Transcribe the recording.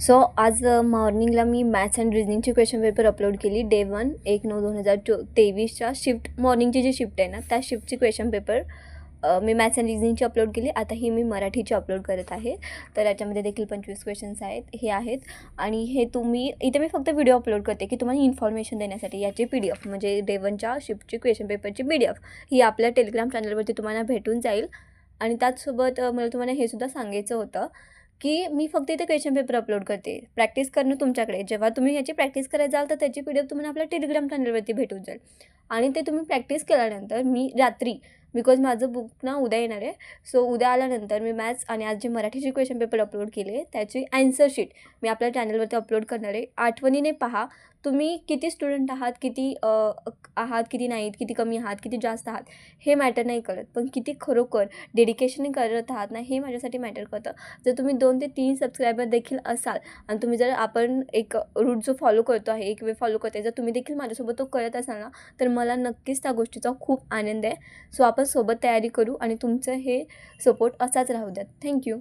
So आज मॉर्निंगला मी मॅथ्स अँड रिजनिंगची क्वेश्चन पेपर अपलोड केली. डे 1 1/9/2023च्या मॉर्निंगची जी शिफ्ट आहे ना, त्या शिफ्टची क्वेश्चन पेपर मी मॅथ्स अँड रिजनिंगची अपलोड केली. आता ही मी मराठीची अपलोड करत आहे. तर याच्यामध्ये देखील 25 क्वेश्चन्स आहेत आणि हे तुम्ही इथे मी फक्त व्हिडिओ अपलोड करते की तुम्हाला इन्फॉर्मेशन देण्यासाठी. याची PDF म्हणजे डे 1च्या शिफ्टची क्वेश्चन पेपरची PDF ही आपल्या टेलिग्राम चॅनलवरती तुम्हाला भेटून जाईल. आणि त्याचसोबत मला तुम्हाला हे सुद्धा सांगायचं होतं की मी फक्त इथे क्वेश्चन पेपर अपलोड करते. प्रॅक्टिस करणं तुमच्याकडे. जेव्हा तुम्ही याची प्रॅक्टिस करायला जाल तर त्याची PDF तुम्हाला आपल्या टेलिग्राम चॅनलवरती भेटून जाईल. आणि ते तुम्ही प्रॅक्टिस केल्यानंतर मी रात्री, बिकॉज माझं बुक ना उद्या येणार आहे, सो उद्या आल्यानंतर मी मॅथ्स आणि आज जे मराठीचे क्वेश्चन पेपर अपलोड केले त्याची ॲन्सर शीट मी आपल्या चॅनलवरती अपलोड करणार आहे. आठवणीने पहा. तुम्ही किती स्टुडंट आहात, किती किती नाहीत, किती कमी आहात, किती जास्त आहात, हे मॅटर नाही करत. पण किती खरोखर डेडिकेशनने करत आहात ना, हे माझ्यासाठी मॅटर करतं. जर तुम्ही 2 ते 3 सबस्क्रायबर देखील असाल आणि तुम्ही जर आपण एक रूट जो फॉलो करतो आहे, एक वे फॉलो करते, जर तुम्ही देखील माझ्यासोबत तो करत असाल ना, तर मला नक्कीच त्या गोष्टीचा खूप आनंद आहे. सो आपण सोबत तयारी करू आणि तुमचं हे सपोर्ट असाच राहू द्यात. थँक्यू.